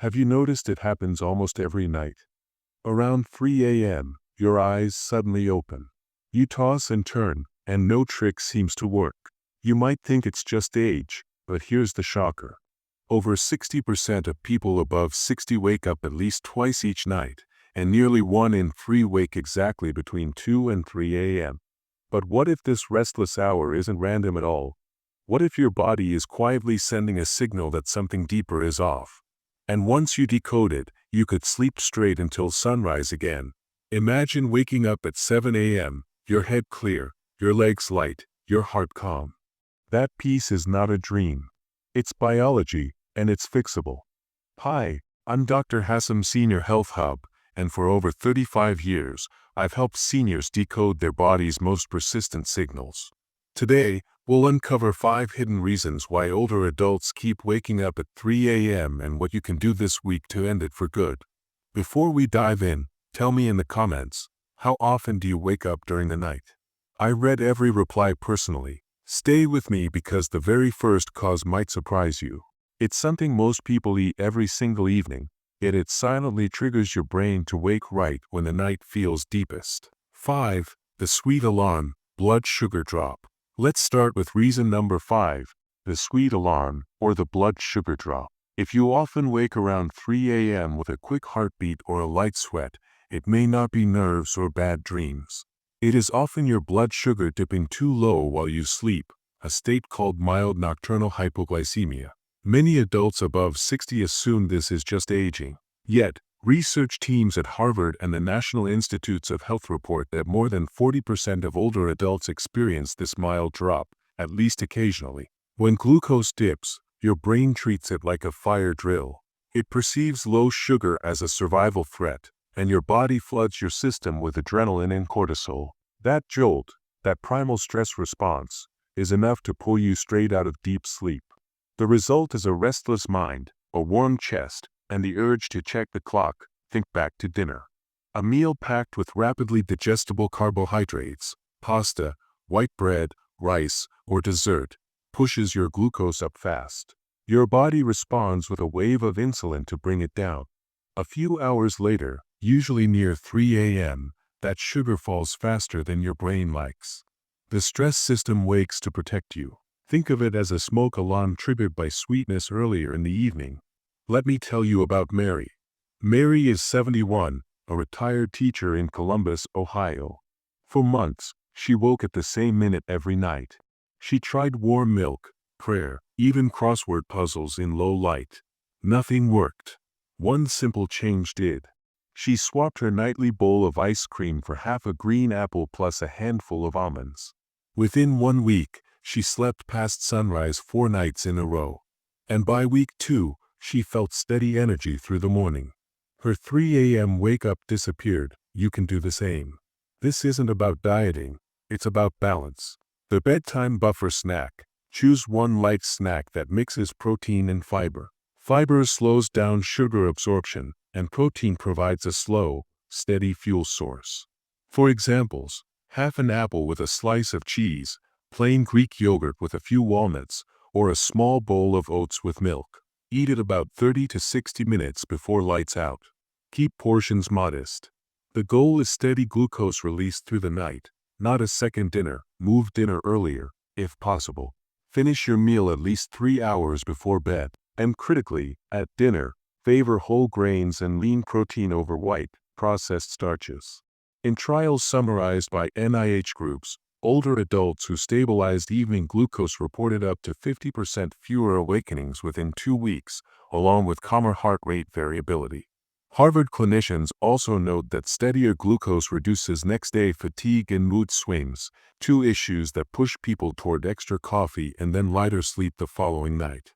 Have you noticed it happens almost every night? Around 3 a.m., your eyes suddenly open. You toss and turn, and no trick seems to work. You might think it's just age, but here's the shocker. Over 60% of people above 60 wake up at least twice each night, and nearly 1 in 3 wake exactly between 2 and 3 a.m. But what if this restless hour isn't random at all? What if your body is quietly sending a signal that something deeper is off? And once you decode it, you could sleep straight until sunrise again. Imagine waking up at 7 a.m., your head clear, your legs light, your heart calm. That peace is not a dream. It's biology, and it's fixable. Hi, I'm Dr. Hassam-Senior Health Hub, and for over 35 years, I've helped seniors decode their body's most persistent signals. Today, we'll uncover 5 hidden reasons why older adults keep waking up at 3 a.m. and what you can do this week to end it for good. Before we dive in, tell me in the comments, how often do you wake up during the night? I read every reply personally. Stay with me because the very first cause might surprise you. It's something most people eat every single evening, yet it silently triggers your brain to wake right when the night feels deepest. 5. The sweet alarm, blood sugar drop. Let's start with reason number 5, the sweet alarm, or the blood sugar drop. If you often wake around 3 a.m. with a quick heartbeat or a light sweat, it may not be nerves or bad dreams. It is often your blood sugar dipping too low while you sleep, a state called mild nocturnal hypoglycemia. Many adults above 60 assume this is just aging. Yet, research teams at Harvard and the National Institutes of Health report that more than 40% of older adults experience this mild drop, at least occasionally. When glucose dips, your brain treats it like a fire drill. It perceives low sugar as a survival threat, and your body floods your system with adrenaline and cortisol. That jolt, that primal stress response, is enough to pull you straight out of deep sleep. The result is a restless mind, a warm chest, and the urge to check the clock, think back to dinner. A meal packed with rapidly digestible carbohydrates, pasta, white bread, rice, or dessert, pushes your glucose up fast. Your body responds with a wave of insulin to bring it down. A few hours later, usually near 3 a.m., that sugar falls faster than your brain likes. The stress system wakes to protect you. Think of it as a smoke alarm triggered by sweetness earlier in the evening. Let me tell you about Mary. Mary is 71, a retired teacher in Columbus, Ohio. For months, she woke at the same minute every night. She tried warm milk, prayer, even crossword puzzles in low light. Nothing worked. One simple change did. She swapped her nightly bowl of ice cream for half a green apple plus a handful of almonds. Within 1 week, she slept past sunrise 4 nights in a row. And by week 2, she felt steady energy through the morning. Her 3 a.m. wake-up disappeared. You can do the same. This isn't about dieting, it's about balance. The bedtime buffer snack. Choose one light snack that mixes protein and fiber. Fiber slows down sugar absorption, and protein provides a slow, steady fuel source. For examples, half an apple with a slice of cheese, plain Greek yogurt with a few walnuts, or a small bowl of oats with milk. Eat it about 30 to 60 minutes before lights out. Keep portions modest. The goal is steady glucose release through the night, not a second dinner. Move dinner earlier, if possible. Finish your meal at least 3 hours before bed. And critically, at dinner, favor whole grains and lean protein over white, processed starches. In trials summarized by NIH groups, older adults who stabilized evening glucose reported up to 50% fewer awakenings within 2 weeks, along with calmer heart rate variability. Harvard clinicians also note that steadier glucose reduces next-day fatigue and mood swings, 2 issues that push people toward extra coffee and then lighter sleep the following night.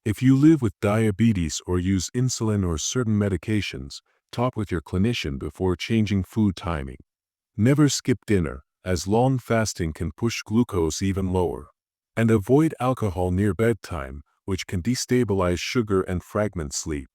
If you live with diabetes or use insulin or certain medications, talk with your clinician before changing food timing. Never skip dinner, as long fasting can push glucose even lower. And avoid alcohol near bedtime, which can destabilize sugar and fragment sleep.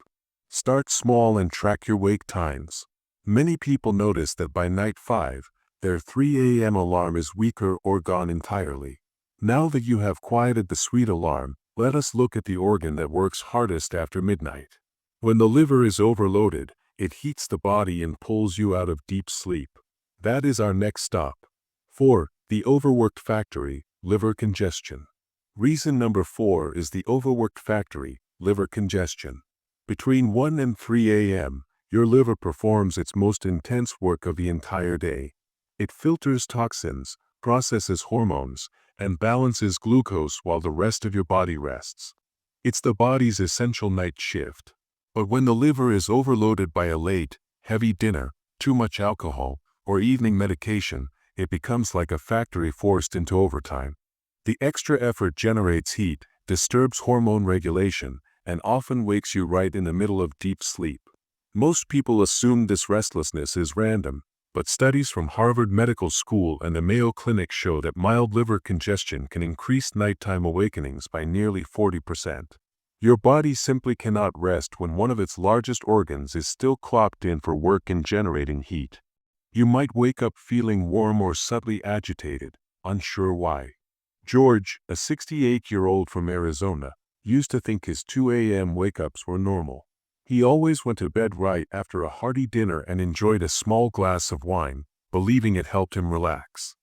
Start small and track your wake times. Many people notice that by night 5, their 3 a.m. alarm is weaker or gone entirely. Now that you have quieted the sweet alarm, let us look at the organ that works hardest after midnight. When the liver is overloaded, it heats the body and pulls you out of deep sleep. That is our next stop. 4. The overworked factory, liver congestion. Reason number 4 is the overworked factory, liver congestion. Between 1 and 3 a.m., your liver performs its most intense work of the entire day. It filters toxins, processes hormones, and balances glucose while the rest of your body rests. It's the body's essential night shift. But when the liver is overloaded by a late, heavy dinner, too much alcohol, or evening medication, it becomes like a factory forced into overtime. The extra effort generates heat, disturbs hormone regulation, and often wakes you right in the middle of deep sleep. Most people assume this restlessness is random, but studies from Harvard Medical School and the Mayo Clinic show that mild liver congestion can increase nighttime awakenings by nearly 40%. Your body simply cannot rest when one of its largest organs is still clocked in for work and generating heat. You might wake up feeling warm or subtly agitated, unsure why. George, a 68-year-old from Arizona, used to think his 2 a.m. wake-ups were normal. He always went to bed right after a hearty dinner and enjoyed a small glass of wine, believing it helped him relax.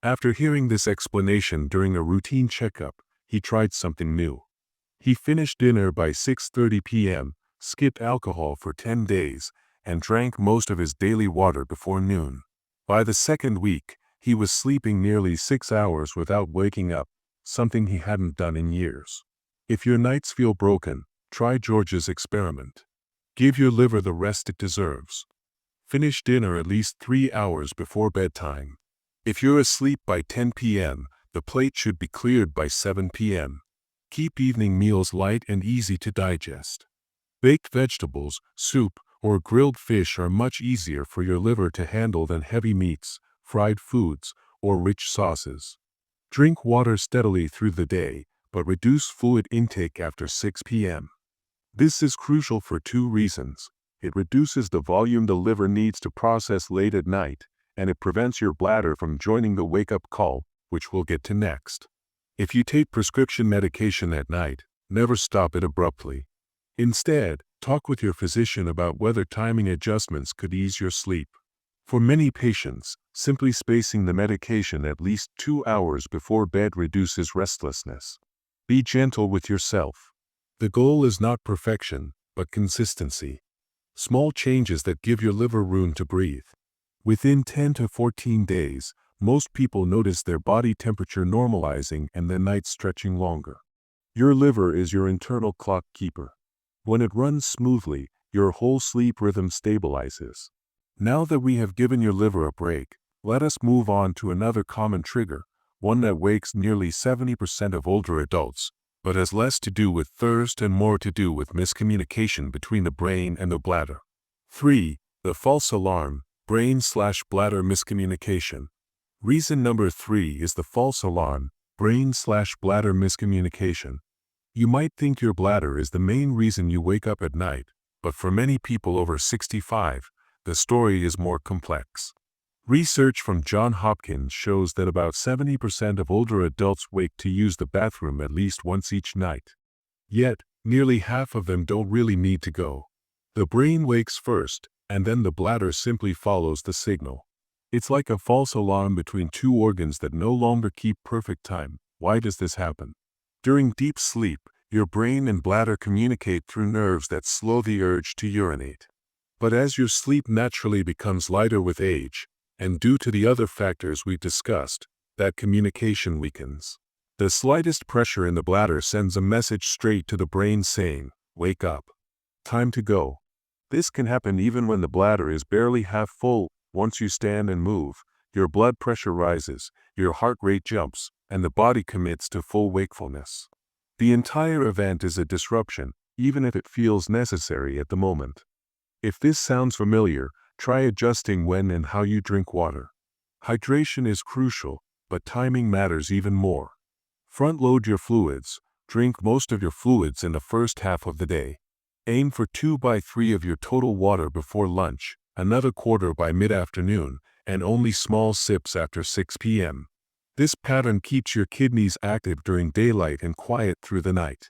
After hearing this explanation during a routine checkup, he tried something new. He finished dinner by 6:30 p.m., skipped alcohol for 10 days, and drank most of his daily water before noon. By the second week, he was sleeping nearly 6 hours without waking up, something he hadn't done in years. If your nights feel broken, try George's experiment. Give your liver the rest it deserves. Finish dinner at least 3 hours before bedtime. If you're asleep by 10 p.m., the plate should be cleared by 7 p.m. Keep evening meals light and easy to digest. Baked vegetables, soup, or grilled fish are much easier for your liver to handle than heavy meats, fried foods, or rich sauces. Drink water steadily through the day, but reduce fluid intake after 6 p.m. This is crucial for 2 reasons. It reduces the volume the liver needs to process late at night, and it prevents your bladder from joining the wake-up call, which we'll get to next. If you take prescription medication at night, never stop it abruptly. Instead, talk with your physician about whether timing adjustments could ease your sleep. For many patients, simply spacing the medication at least 2 hours before bed reduces restlessness. Be gentle with yourself. The goal is not perfection, but consistency. Small changes that give your liver room to breathe. Within 10 to 14 days, most people notice their body temperature normalizing and the night stretching longer. Your liver is your internal clock keeper. When it runs smoothly, your whole sleep rhythm stabilizes. Now that we have given your liver a break, let us move on to another common trigger, one that wakes nearly 70% of older adults, but has less to do with thirst and more to do with miscommunication between the brain and the bladder. 3. The false alarm, brain/bladder miscommunication. Reason number 3 is the false alarm, brain/bladder miscommunication. You might think your bladder is the main reason you wake up at night, but for many people over 65, the story is more complex. Research from Johns Hopkins shows that about 70% of older adults wake to use the bathroom at least once each night. Yet, nearly half of them don't really need to go. The brain wakes first, and then the bladder simply follows the signal. It's like a false alarm between 2 organs that no longer keep perfect time. Why does this happen? During deep sleep, your brain and bladder communicate through nerves that slow the urge to urinate. But as your sleep naturally becomes lighter with age, and due to the other factors we discussed, that communication weakens. The slightest pressure in the bladder sends a message straight to the brain saying, "Wake up. Time to go." This can happen even when the bladder is barely half full. Once you stand and move, your blood pressure rises, your heart rate jumps, and the body commits to full wakefulness. The entire event is a disruption, even if it feels necessary at the moment. If this sounds familiar, try adjusting when and how you drink water. Hydration is crucial, but timing matters even more. Front-load your fluids. Drink most of your fluids in the first half of the day. Aim for 2 by 3 of your total water before lunch, another quarter by mid-afternoon, and only small sips after 6 p.m. This pattern keeps your kidneys active during daylight and quiet through the night.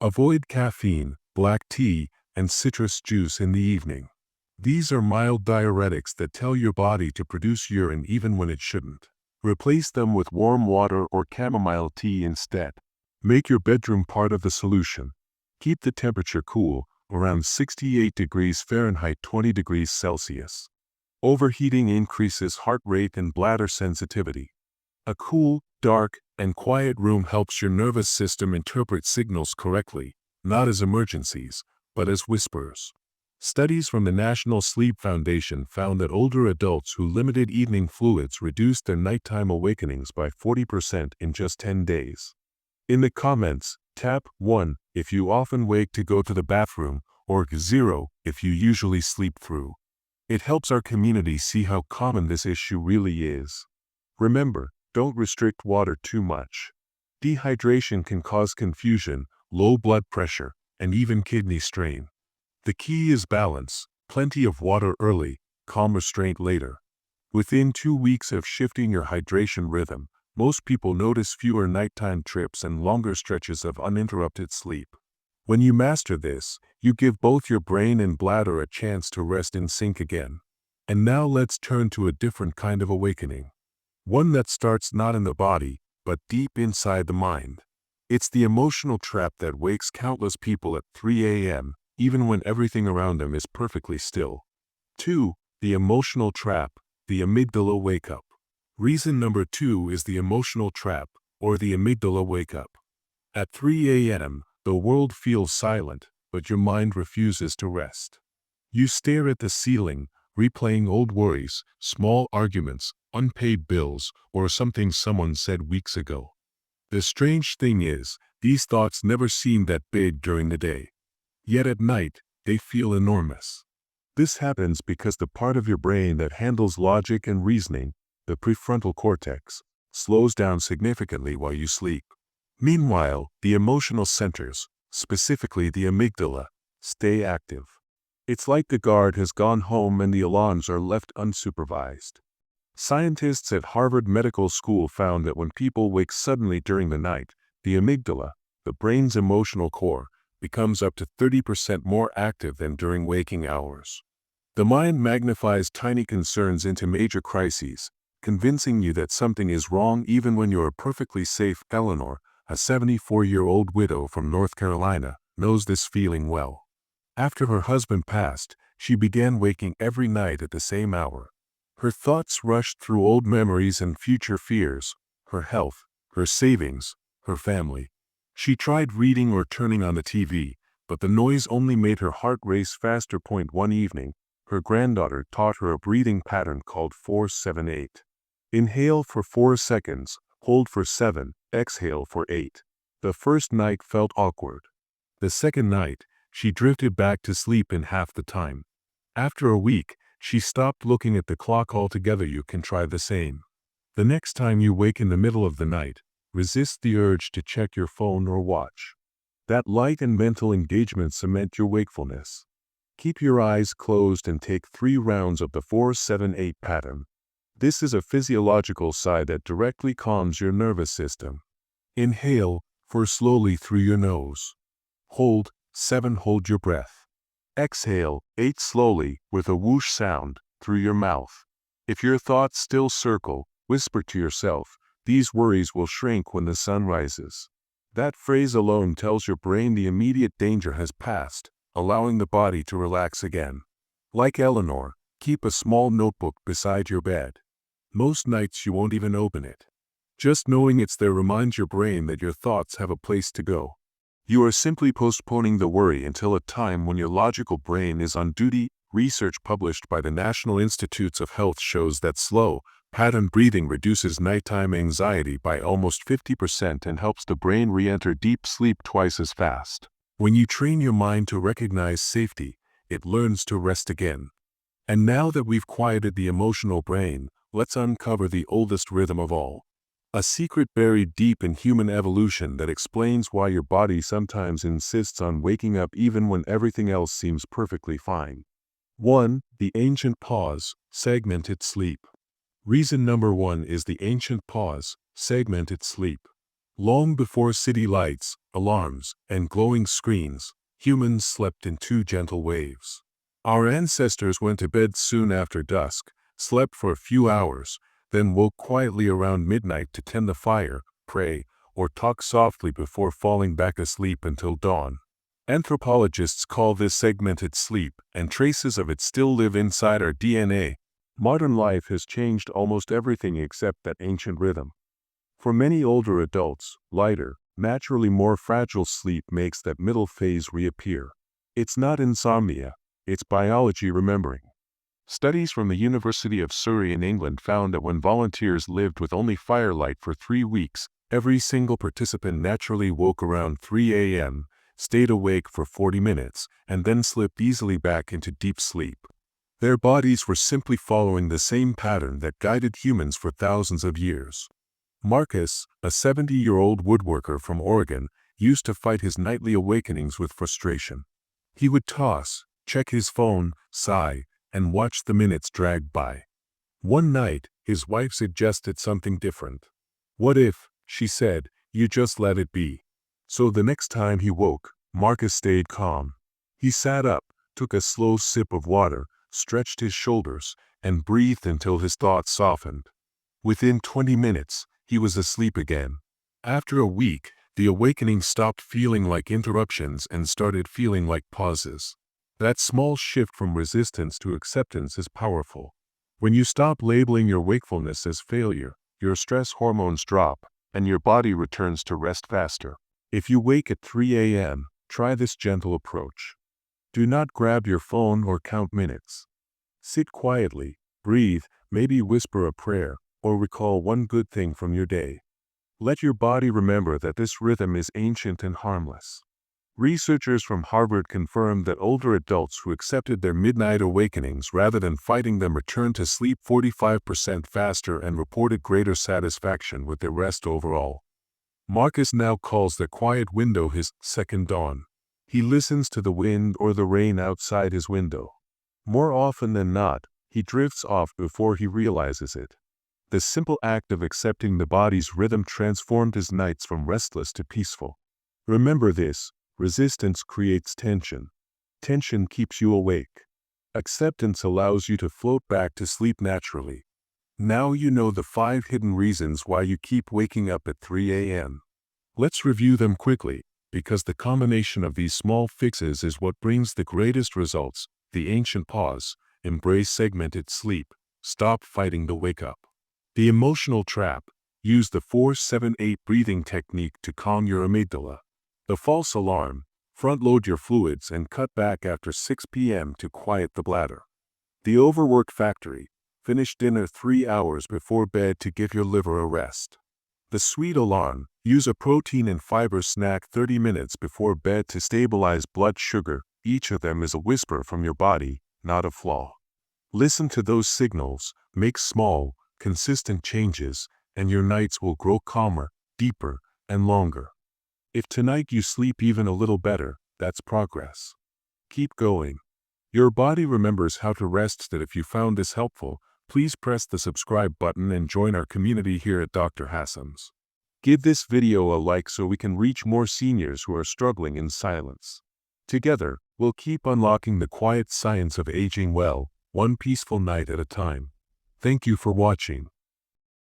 Avoid caffeine, black tea, and citrus juice in the evening. These are mild diuretics that tell your body to produce urine even when it shouldn't. Replace them with warm water or chamomile tea instead. Make your bedroom part of the solution. Keep the temperature cool, around 68 degrees Fahrenheit 20 degrees Celsius. Overheating increases heart rate and bladder sensitivity. A cool, dark, and quiet room helps your nervous system interpret signals correctly, not as emergencies, but as whispers. Studies from the National Sleep Foundation found that older adults who limited evening fluids reduced their nighttime awakenings by 40% in just 10 days. In the comments, tap 1 if you often wake to go to the bathroom, or 0 if you usually sleep through. It helps our community see how common this issue really is. Remember, don't restrict water too much. Dehydration can cause confusion, low blood pressure, and even kidney strain. The key is balance, plenty of water early, calm restraint later. Within 2 weeks of shifting your hydration rhythm, most people notice fewer nighttime trips and longer stretches of uninterrupted sleep. When you master this, you give both your brain and bladder a chance to rest in sync again. And now let's turn to a different kind of awakening. One that starts not in the body, but deep inside the mind. It's the emotional trap that wakes countless people at 3 a.m., even when everything around them is perfectly still. 2. The emotional trap, the amygdala wake-up. Reason number 2 is the emotional trap, or the amygdala wake-up. At 3 a.m., the world feels silent, but your mind refuses to rest. You stare at the ceiling, replaying old worries, small arguments, unpaid bills, or something someone said weeks ago. The strange thing is, these thoughts never seem that big during the day. Yet at night, they feel enormous. This happens because the part of your brain that handles logic and reasoning, the prefrontal cortex, slows down significantly while you sleep. Meanwhile, the emotional centers, specifically the amygdala, stay active. It's like the guard has gone home and the alarms are left unsupervised. Scientists at Harvard Medical School found that when people wake suddenly during the night, the amygdala, the brain's emotional core, becomes up to 30% more active than during waking hours. The mind magnifies tiny concerns into major crises, convincing you that something is wrong even when you are perfectly safe. Eleanor, a 74-year-old widow from North Carolina, knows this feeling well. After her husband passed, she began waking every night at the same hour. Her thoughts rushed through old memories and future fears, her health, her savings, her family. She tried reading or turning on the TV, but the noise only made her heart race faster. One evening, her granddaughter taught her a breathing pattern called 4-7-8. Inhale for 4 seconds, hold for 7, exhale for 8. The first night felt awkward. The second night, she drifted back to sleep in half the time. After a week, she stopped looking at the clock altogether. You can try the same. The next time you wake in the middle of the night, resist the urge to check your phone or watch. That light and mental engagement cement your wakefulness. Keep your eyes closed and take 3 rounds of the 4-7-8 pattern. This is a physiological sigh that directly calms your nervous system. Inhale, 4 slowly through your nose. Hold, 7 hold your breath. Exhale, 8 slowly, with a whoosh sound, through your mouth. If your thoughts still circle, whisper to yourself, these worries will shrink when the sun rises. That phrase alone tells your brain the immediate danger has passed, allowing the body to relax again. Like Eleanor, keep a small notebook beside your bed. Most nights you won't even open it. Just knowing it's there reminds your brain that your thoughts have a place to go. You are simply postponing the worry until a time when your logical brain is on duty. Research published by the National Institutes of Health shows that slow, pattern breathing reduces nighttime anxiety by almost 50% and helps the brain re-enter deep sleep twice as fast. When you train your mind to recognize safety, it learns to rest again. And now that we've quieted the emotional brain, let's uncover the oldest rhythm of all. A secret buried deep in human evolution that explains why your body sometimes insists on waking up even when everything else seems perfectly fine. 1. The ancient pause, segmented sleep. Reason number 1 is the ancient pause, segmented sleep. Long before city lights, alarms, and glowing screens, Humans slept in two gentle waves. Our ancestors went to bed soon after dusk, slept for a few hours, then woke quietly around midnight to tend the fire, pray, or talk softly before falling back asleep until dawn. Anthropologists call this segmented sleep, and traces of it still live inside our DNA. Modern life has changed almost everything except that ancient rhythm. For many older adults, lighter, naturally more fragile sleep makes that middle phase reappear. It's not insomnia, it's biology remembering. Studies from the University of Surrey in England found that when volunteers lived with only firelight for 3 weeks, every single participant naturally woke around 3 a.m., stayed awake for 40 minutes, and then slipped easily back into deep sleep. Their bodies were simply following the same pattern that guided humans for thousands of years. Marcus, a 70-year-old woodworker from Oregon, used to fight his nightly awakenings with frustration. He would toss, check his phone, sigh, and watch the minutes drag by. One night, his wife suggested something different. "What if," she said, "you just let it be?" So the next time he woke, Marcus stayed calm. He sat up, took a slow sip of water, stretched his shoulders, and breathed until his thoughts softened. Within 20 minutes, he was asleep again. After a week, the awakening stopped feeling like interruptions and started feeling like pauses. That small shift from resistance to acceptance is powerful. When you stop labeling your wakefulness as failure, your stress hormones drop, and your body returns to rest faster. If you wake at 3 a.m., try this gentle approach. Do not grab your phone or count minutes. Sit quietly, breathe, maybe whisper a prayer, or recall one good thing from your day. Let your body remember that this rhythm is ancient and harmless. Researchers from Harvard confirmed that older adults who accepted their midnight awakenings rather than fighting them returned to sleep 45% faster and reported greater satisfaction with their rest overall. Marcus now calls the quiet window his second dawn. He listens to the wind or the rain outside his window. More often than not, he drifts off before he realizes it. The simple act of accepting the body's rhythm transformed his nights from restless to peaceful. Remember this: resistance creates tension. Tension keeps you awake. Acceptance allows you to float back to sleep naturally. Now you know the 5 hidden reasons why you keep waking up at 3 a.m. Let's review them quickly, because the combination of these small fixes is what brings the greatest results. The ancient pause: embrace segmented sleep, stop fighting the wake-up. The emotional trap: use the 4-7-8 breathing technique to calm your amygdala. The false alarm: front-load your fluids and cut back after 6 p.m. to quiet the bladder. The overwork factory: finish dinner 3 hours before bed to give your liver a rest. The sweet alarm: use a protein and fiber snack 30 minutes before bed to stabilize blood sugar. Each of them is a whisper from your body, not a flaw. Listen to those signals, make small, consistent changes, and your nights will grow calmer, deeper, and longer. If tonight you sleep even a little better, that's progress. Keep going. Your body remembers how to rest. That if you found this helpful, please press the subscribe button and join our community here at Dr. Hassams. Give this video a like so we can reach more seniors who are struggling in silence. Together, we'll keep unlocking the quiet science of aging well, one peaceful night at a time. Thank you for watching.